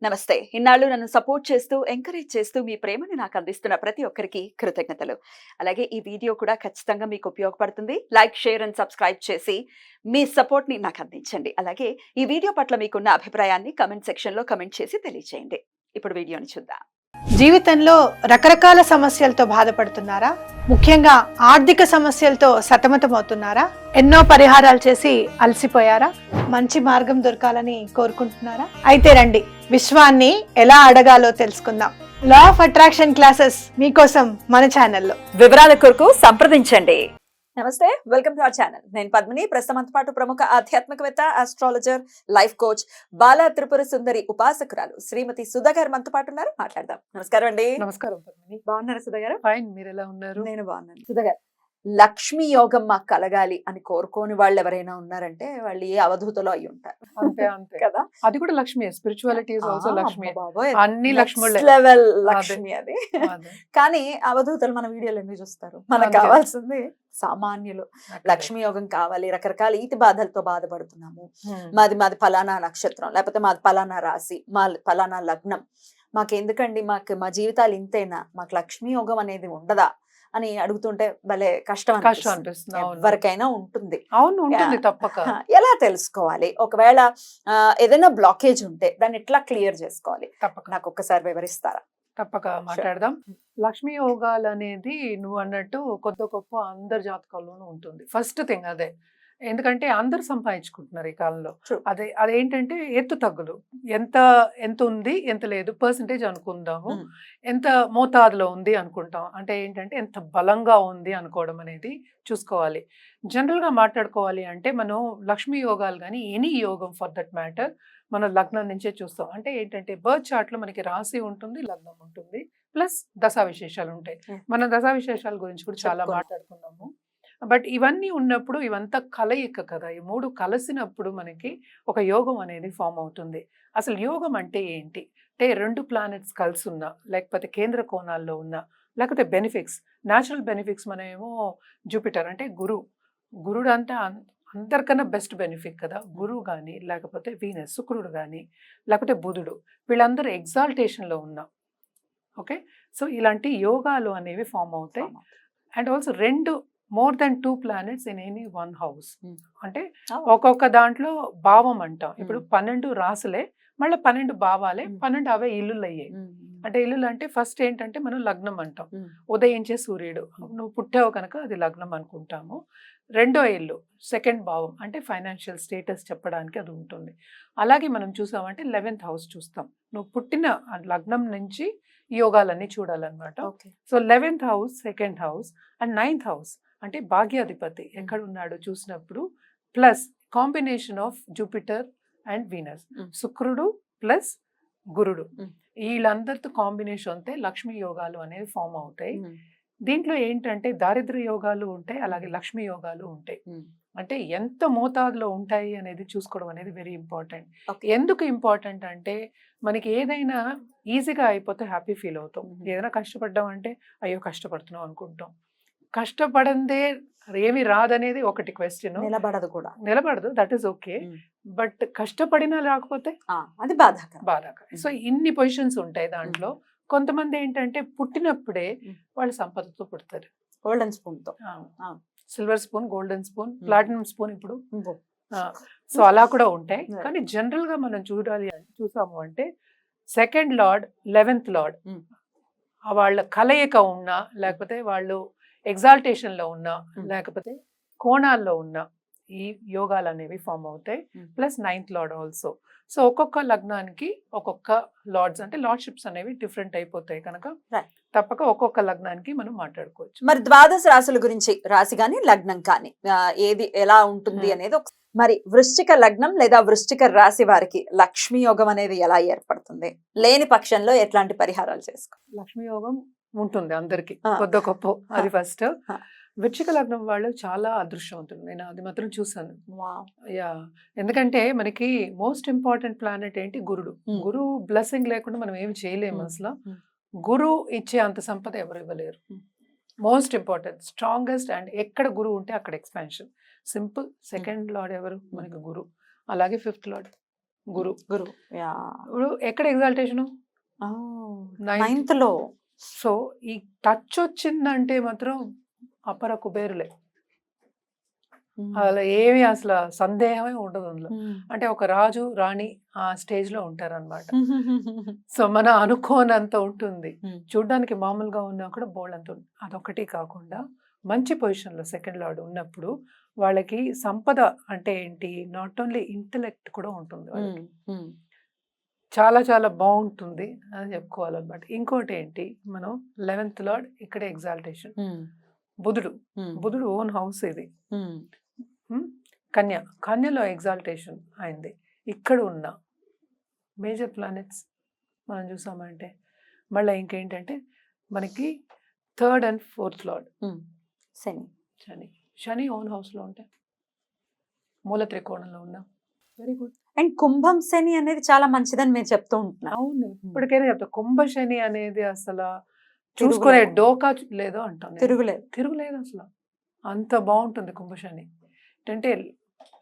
నమస్తే. ఇన్నాళ్ళు నన్ను సపోర్ట్ చేస్తూ, ఎంకరేజ్ చేస్తూ మీ ప్రేమని నాకు అందిస్తున్న ప్రతి ఒక్కరికి కృతజ్ఞతలు. అలాగే ఈ వీడియో కూడా ఖచ్చితంగా మీకు ఉపయోగపడుతుంది. లైక్, షేర్ అండ్ సబ్స్క్రైబ్ చేసి మీ సపోర్ట్‌ని నాకు అందించండి. అలాగే ఈ వీడియో పట్ల మీకున్న అభిప్రాయాన్ని కామెంట్ సెక్షన్‌లో కామెంట్ చేసి తెలియజేయండి. ఇప్పుడు వీడియోని చూద్దాం. జీవితంలో రకరకాల సమస్యలతో బాధపడుతున్నారా? ముఖ్యంగా ఆర్థిక సమస్యలతో సతమతమవుతున్నారా? ఎన్నో పరిహారాలు చేసి అలసిపోయారా? మంచి మార్గం దొరకాలని కోరుకుంటున్నారా? అయితే రండి, విశ్వాన్ని ఎలా అడగాలో తెలుసుకుందాం. లా ఆఫ్ అట్రాక్షన్ క్లాసెస్ మీకోసం మన ఛానల్లో. వివరాల కొరకు సంప్రదించండి. నమస్తే, వెల్కమ్ టు అవర్ ఛానల్. నేను పద్మిని. ప్రస్తుతం పాటు ప్రముఖ ఆధ్యాత్మికవేత్త, astrologer, life coach, Bala Tripura Sundari ఉపాసకురాలు శ్రీమతి సుధా గారు మనతో పాటు ఉన్నారు. మాట్లాడదాం. నమస్కారం అండి. నమస్కారం పద్మిని. బాగున్నారా సుధా గారు? ఫైన్, మీరు ఎలా ఉన్నారు? నేను బాగున్నాను. సుధా గారు, లక్ష్మీ యోగం మాకు కలగాలి అని కోరుకోని వాళ్ళు ఎవరైనా ఉన్నారంటే వాళ్ళు ఏ అవధూతలో అయి ఉంటారు. అంతే అంతే కదా. అది కూడా Lakshmi. Spirituality is also Lakshmi. అన్ని లక్ష్ములే. లెవెల్ లక్ష్మి అది. కానీ అవధూతలు మన వీడియోలు ఎందుకు చూస్తారు? మనకు కావాల్సింది సామాన్యులు. లక్ష్మీ యోగం కావాలి, రకరకాల ఈతి బాధలతో బాధపడుతున్నాము, మాది ఫలానా నక్షత్రం, లేకపోతే మాది ఫలానా రాశి, మా ఫలానా లగ్నం, మాకెందుకండి, మా జీవితాలు ఇంతేనా, మాకు లక్ష్మీ యోగం అనేది ఉండదా అని అడుగుతుంటే భలే కష్టం అనిపిస్తుంది. ఎవరికైనా ఉంటుంది. అవును, ఉంటుంది తప్పక. ఎలా తెలుసుకోవాలి? ఒకవేళ ఏదైనా బ్లాకేజ్ ఉంటే దాన్ని ఎట్లా క్లియర్ చేసుకోవాలి? తప్పక నాకు ఒక్కసారి వివరిస్తారా? తప్పక మాట్లాడదాం. లక్ష్మీ యోగాలు అనేది నువ్వు అన్నట్టు కొద్ది గొప్ప అందరి జాతకాల్లోనూ ఉంటుంది. ఫస్ట్ థింగ్ అదే. ఎందుకంటే అందరు సంపాదించుకుంటున్నారు ఈ కాలంలో. అదేంటంటే ఎత్తు తగ్గులు, ఎంత ఉంది ఎంత లేదు పర్సంటేజ్ అనుకుందాము, ఎంత మోతాదులో ఉంది అనుకుంటాం. అంటే ఏంటంటే ఎంత బలంగా ఉంది అనుకోవడం అనేది చూసుకోవాలి. జనరల్గా మాట్లాడుకోవాలి అంటే మనం లక్ష్మీ యోగాలు కానీ ఎనీ యోగం ఫర్ దట్ మ్యాటర్ మనం లగ్నం నుంచే చూస్తాం. అంటే ఏంటంటే బర్త్ చార్ట్లో మనకి రాశి ఉంటుంది, లగ్నం ఉంటుంది, ప్లస్ దశా విశేషాలు ఉంటాయి. మనం దశా విశేషాల గురించి కూడా చాలా మాట్లాడుకున్నాము. బట్ ఇవన్నీ ఉన్నప్పుడు ఇవంతా కలయిక కదా, ఈ మూడు కలిసినప్పుడు మనకి ఒక యోగం అనేది ఫామ్ అవుతుంది. అసలు యోగం అంటే ఏంటి అంటే, రెండు ప్లానెట్స్ కలిసి ఉన్నా, లేకపోతే కేంద్ర కోణాల్లో ఉన్నా, లేకపోతే బెనిఫిక్స్, న్యాచురల్ బెనిఫిక్స్. మనమేమో జూపిటర్ అంటే గురుడు అంటే అందరికన్నా బెస్ట్ బెనిఫిట్ కదా. గురువు కానీ, లేకపోతే వీనస్ శుక్రుడు కానీ, లేకపోతే బుధుడు, వీళ్ళందరూ ఎగ్జాల్టేషన్లో ఉన్నా. ఓకే, సో ఇలాంటి యోగాలు అనేవి ఫామ్ అవుతాయి. And also more than 2 planets in any 1 house. అంటే ఒక్కొక్క దాంట్లో భావం అంటాం. ఇప్పుడు 12 రాసులే, మళ్ళీ 12 భావాలే, 12 అవే ఇల్లులు అయ్యాయి. అంటే ఇల్లులు అంటే ఫస్ట్ ఏంటంటే మనం లగ్నం అంటాం, ఉదయించే సూర్యుడు, నువ్వు పుట్టావు కనుక అది లగ్నం అనుకుంటాము. రెండో ఇల్లు సెకండ్ భావం, అంటే ఫైనాన్షియల్ స్టేటస్ చెప్పడానికి అది ఉంటుంది. అలాగే మనం చూసామంటే 11th house చూస్తాం. నువ్వు పుట్టిన లగ్నం నుంచి యోగాలన్నీ చూడాలన్నమాట. So 11th house, second house and 9th house అంటే భాగ్యాధిపతి ఎక్కడ ఉన్నాడో చూసినప్పుడు, plus combination of Jupiter and Venus, శుక్రుడు ప్లస్ గురుడు, వీళ్ళందరితో కాంబినేషన్ అయితే లక్ష్మీ యోగాలు అనేవి ఫామ్ అవుతాయి. దీంట్లో ఏంటంటే దారిద్ర్య యోగాలు ఉంటాయి, అలాగే లక్ష్మీ యోగాలు ఉంటాయి. అంటే ఎంత మోతాదులో ఉంటాయి అనేది చూసుకోవడం అనేది వెరీ ఇంపార్టెంట్. ఎందుకు ఇంపార్టెంట్ అంటే, మనకి ఏదైనా ఈజీగా అయిపోతే హ్యాపీ ఫీల్ అవుతాం. ఏదైనా కష్టపడ్డాం అంటే అయ్యో కష్టపడుతున్నాం అనుకుంటాం. కష్టపడందే ఏమి రాదనేది ఒకటి క్వశ్చన్. నిలబడదు, దట్ ఈస్ ఓకే. బట్ కష్టపడినా రాకపోతే అది బాధాకరం. సో ఇన్ని పొజిషన్స్ ఉంటాయి దాంట్లో. కొంతమంది ఏంటంటే పుట్టినప్పుడే వాళ్ళు సంపదతో పుడతారు, గోల్డెన్ స్పూన్ తో, silver spoon, golden spoon, platinum spoon ఇప్పుడు. సో అలా కూడా ఉంటాయి. కానీ జనరల్ గా మనం చూసాము అంటే సెకండ్ లార్డ్, 11th లార్డ్ వాళ్ళ కలయిక ఉన్నా, లేకపోతే వాళ్ళు ఎగ్జాల్టేషన్ లో ఉన్నా, లేకపోతే కోణాల్లో ఉన్నా ఈ యోగాలు అనేవి ఫామ్ అవుతాయి. Plus 9th lord also. So ఒక్కొక్క లగ్నానికి ఒక్కొక్క లార్డ్స్ అంటే లార్డ్షిప్స్ అనేవి డిఫరెంట్ అయిపోతాయి కనుక తప్పక ఒక్కొక్క లగ్నానికి మనం మాట్లాడుకోవచ్చు. మరి ద్వాదశ రాశుల గురించి, రాశి కానీ లగ్నం కానీ ఏది ఎలా ఉంటుంది అనేది మరి వృశ్చిక లగ్నం లేదా వృశ్చిక రాశి వారికి లక్ష్మీ యోగం అనేది ఎలా ఏర్పడుతుంది? లేని పక్షంలో ఎట్లాంటి పరిహారాలు చేసుకో? లక్ష్మీ యోగం ఉంటుంది అందరికి కొద్ది గొప్ప. అది ఫస్ట్. వృశ్చిక లగ్నం వాళ్ళు చాలా అదృష్టవంతులు, నేను అది మాత్రం చూసాను. ఎందుకంటే మనకి మోస్ట్ ఇంపార్టెంట్ ప్లానెట్ ఏంటి? గురువు బ్లెస్సింగ్ లేకుండా మనం ఏమి చేయలేము అసలు. గురువు ఇచ్చే అంత సంపద ఎవరు ఇవ్వలేరు. Most important, strongest. అండ్ ఎక్కడ గురువు ఉంటే అక్కడ ఎక్స్పాన్షన్. సింపుల్. సెకండ్ లార్డ్ ఎవరు? మనకి గురు. అలాగే 5th లార్డ్. గురు. ఇప్పుడు ఎక్కడ ఎగ్జాల్టేషన్? నైన్త్ లో. సో ఈ టచ్ వచ్చిందంటే మాత్రం అపర కుబేరులే, అలా ఏమి అసలు సందేహమే ఉండదు అందులో. అంటే ఒక రాజు రాణి ఆ స్టేజ్ లో ఉంటారన్నమాట. సో మన అనుకోనంత ఉంటుంది, చూడ్డానికి మామూలుగా ఉన్నా కూడా బోల్డ్ అంత ఉంటుంది. అదొకటి కాకుండా మంచి పొజిషన్ లో సెకండ్ లార్డ్ ఉన్నప్పుడు వాళ్ళకి సంపద అంటే ఏంటి, నాట్ ఓన్లీ ఇంటెలెక్ట్ కూడా ఉంటుంది వాళ్ళకి, చాలా చాలా బాగుంటుంది అని చెప్పుకోవాలన్నమాట. ఇంకోటి ఏంటి, మనం 11th లార్డ్ ఇక్కడ ఎగ్జాల్టేషన్, బుధుడు ఓన్ హౌస్ ఇది, కన్యలో ఎగ్జాల్టేషన్ అయింది. ఇక్కడ ఉన్న మేజర్ ప్లానెట్స్ మనం చూసామంటే మళ్ళీ ఇంకేంటంటే మనకి 3rd and 4th lord Shani own house లో ఉంటే మూల త్రికోణంలో ఉన్నా వెరీ గుడ్. అండ్ కుంభం శని అనేది చాలా మంచిదని మీరు చెప్తూ ఉంటున్నారు. అవును, ఇప్పటికైనా చెప్తా. కుంభ శని అనేది అసలు చూసుకునే డోకా లేదు అంటాను, తిరుగులేదు అసలు. అంత బాగుంటుంది కుంభ శని. అంటే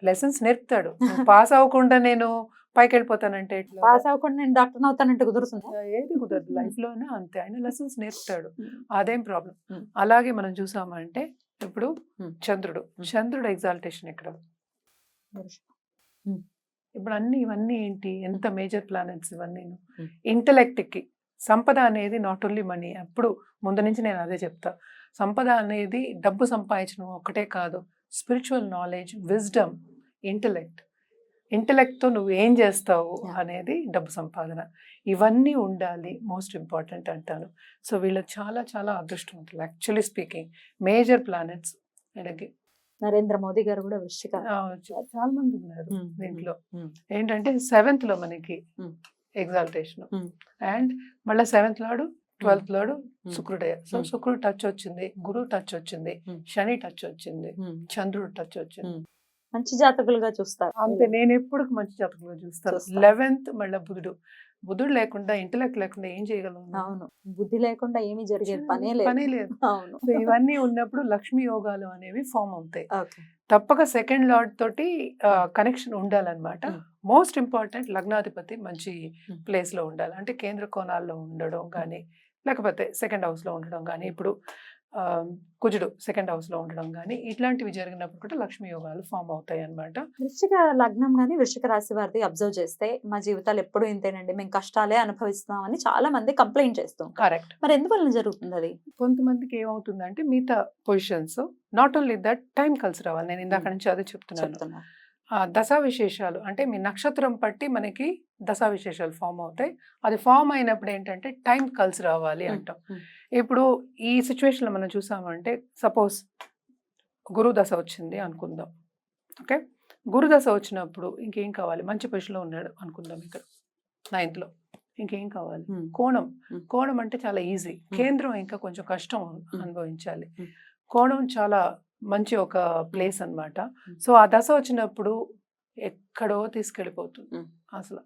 లెసన్స్ నేర్పుతాడు. పాస్ అవ్వకుండా నేను పైకి వెళ్ళిపోతానంటే, పాస్ అవ్వకుండా నేను డాక్టర్ అవుతానంటే కుదురుతుంది, ఏది కుదరదు లైఫ్ లోనే. అంతే, ఆయన లెసన్స్ నేర్పుతాడు, అదేం ప్రాబ్లం. అలాగే మనం చూసామంటే ఇప్పుడు చంద్రుడు ఎగ్జాల్టేషన్ ఇక్కడ. ఇప్పుడు ఇవన్నీ ఏంటి, ఎంత మేజర్ ప్లానెట్స్ ఇవన్నీ. ఇంటెలెక్ట్ కి సంపద అనేది నాట్ ఓన్లీ మనీ, అప్పుడు ముందు నుంచి నేను అదే చెప్తా. సంపద అనేది డబ్బు సంపాదించడం ఒకటే కాదు, స్పిరిచువల్ నాలెడ్జ్, విజ్డమ్, ఇంటెలెక్ట్తో నువ్వు ఏం చేస్తావు అనేది డబ్బు సంపాదన. ఇవన్నీ ఉండాలి, మోస్ట్ ఇంపార్టెంట్ అంటాను. సో వీళ్ళు చాలా చాలా అదృష్టం ఉంటుంది యాక్చువల్లీ స్పీకింగ్. మేజర్ ప్లానెట్స్ వీళ్ళకి. నరేంద్ర మోదీ గారు కూడా వృశ్చిక, చాలా మంది ఉన్నారు దీంట్లో. ఏంటంటే 7th లో మనకి ఎగ్జాల్టేషన్, అండ్ మళ్ళీ 7th లార్డ్ 12th లార్డ్ శుక్రుడే. సో శుక్రుడు టచ్ వచ్చింది, గురువు టచ్ వచ్చింది, శని టచ్ వచ్చింది, చంద్రుడు టచ్ వచ్చింది. మంచి జాతకులుగా చూస్తారు. అంతే, నేను ఎప్పుడు మంచి జాతకులుగా చూస్తాను. 11th మళ్ళీ బుధుడు లేకుండా, ఇంటెలెక్ట్ లేకుండా ఏం చేయగలం? అవును, బుద్ధి లేకుండా ఏమీ జరిగేది పనే లేదు. అవును, ఇవన్నీ ఉన్నప్పుడు లక్ష్మీ యోగాలు అనేవి ఫామ్ అవుతాయి. తప్పక సెకండ్ లార్డ్ తోటి కనెక్షన్ ఉండాలన్నమాట. మోస్ట్ ఇంపార్టెంట్ లగ్నాధిపతి మంచి ప్లేస్ లో ఉండాలి, అంటే కేంద్ర కోణాల్లో ఉండడం కానీ, లేకపోతే సెకండ్ హౌస్ లో ఉండడం కానీ, ఇప్పుడు కుజుడు సెకండ్ హౌస్ లో ఉండడం కానీ, ఇట్లాంటివి జరిగినప్పుడు కూడా లక్ష్మీ యోగాలు ఫామ్ అవుతాయి అన్నమాట. వృశ్చిక లగ్నం కానీ వృశ్చిక రాశి వారిది అబ్జర్వ్ చేస్తే, మా జీవితాలు ఎప్పుడు ఇంతేనండి, మేము కష్టాలే అనుభవిస్తున్నామని చాలా మంది కంప్లైంట్ చేస్తాం. కరెక్ట్. మరి ఎందువల్ల జరుగుతుంది అది? కొంతమందికి ఏమవుతుందంటే మిగతా positions, not only that, time కలిసి రావాలి. నేను ఇందాక నుంచి అదే చెప్తున్నాను. దశా విశేషాలు అంటే మీ నక్షత్రం పట్టి మనకి దశా విశేషాలు ఫామ్ అవుతాయి. అది ఫామ్ అయినప్పుడు ఏంటంటే టైం కలిసి రావాలి అంటాం. ఇప్పుడు ఈ సిచ్యువేషన్లో మనం చూసామంటే, సపోజ్ గురు దశ వచ్చింది అనుకుందాం. ఓకే, గురు దశ వచ్చినప్పుడు ఇంకేం కావాలి? మంచి పొజిషన్లో ఉన్నాడు అనుకుందాం, ఇక్కడ 9th లో. ఇంకేం కావాలి? కోణం అంటే చాలా ఈజీ. కేంద్రం ఇంకా కొంచెం కష్టం అనుభవించాలి. కోణం చాలా మంచి ఒక ప్లేస్ అన్నమాట. సో ఆ దశ వచ్చినప్పుడు ఎక్కడో తీసుకెళ్ళిపోతుంది అసలు.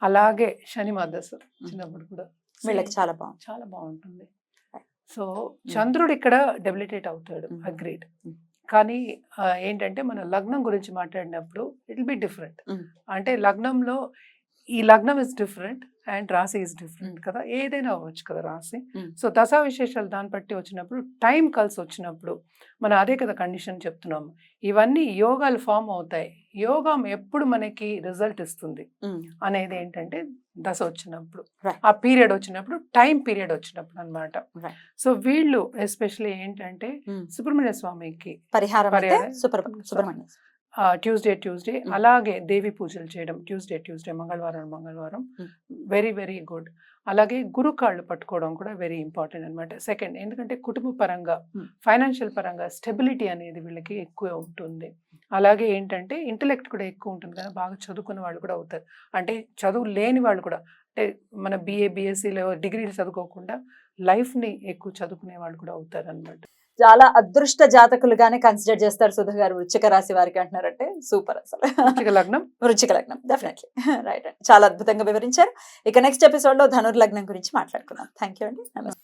అలాగే శని మా దశ చిన్నప్పుడు కూడా వీళ్ళకి చాలా బాగుంటుంది. సో చంద్రుడు ఇక్కడ డెబిలిటేట్ అవుతాడు, అగ్రీడ్. కానీ ఏంటంటే మన లగ్నం గురించి మాట్లాడినప్పుడు ఇట్ విల్ బి డిఫరెంట్. అంటే లగ్నంలో ఈ లగ్నం ఇస్ డిఫరెంట్ అండ్ రాశి ఇస్ డిఫరెంట్ కదా, ఏదైనా అవ్వచ్చు కదా రాశి. సో దశా విశేషాలు దాన్ని బట్టి వచ్చినప్పుడు, టైం కలిసి వచ్చినప్పుడు మనం అదే కదా కండిషన్ చెప్తున్నాము. ఇవన్నీ యోగాలు ఫామ్ అవుతాయి. యోగం ఎప్పుడు మనకి రిజల్ట్ ఇస్తుంది అనేది ఏంటంటే దశ వచ్చినప్పుడు, ఆ పీరియడ్ వచ్చినప్పుడు, టైం పీరియడ్ వచ్చినప్పుడు అన్నమాట. సో వీళ్ళు ఎస్పెషల్లీ ఏంటంటే సుబ్రహ్మణ్య స్వామికి పరిహారం సుబ్రహ్మణ్య ట్యూస్డే, అలాగే దేవి పూజలు చేయడం ట్యూస్డే, మంగళవారం వెరీ వెరీ గుడ్. అలాగే గురు కాళ్ళు పట్టుకోవడం కూడా వెరీ ఇంపార్టెంట్ అనమాట. సెకండ్, ఎందుకంటే కుటుంబ పరంగా, ఫైనాన్షియల్ పరంగా స్టెబిలిటీ అనేది వీళ్ళకి ఎక్కువ ఉంటుంది. అలాగే ఏంటంటే ఇంటెలెక్ట్ కూడా ఎక్కువ ఉంటుంది కదా, బాగా చదువుకున్న వాళ్ళు కూడా అవుతారు. అంటే చదువు లేని వాళ్ళు కూడా, అంటే మన BA BScలో డిగ్రీలు చదువుకోకుండా లైఫ్ని ఎక్కువ చదువుకునే వాళ్ళు కూడా అవుతారు అనమాట. చాలా అదృష్ట జాతకులుగానే కన్సిడర్ చేస్తారు సుధా గారు వృశ్చిక రాశి వారికి అంటున్నారంటే సూపర్. అసలు వృశ్చిక లగ్నం డెఫినెట్లీ రైట్ అండి, చాలా అద్భుతంగా వివరించారు. ఇక నెక్స్ట్ ఎపిసోడ్ లో ధనుర్లగ్నం గురించి మాట్లాడుకుందాం. థ్యాంక్ యూ అండి, నమస్తే.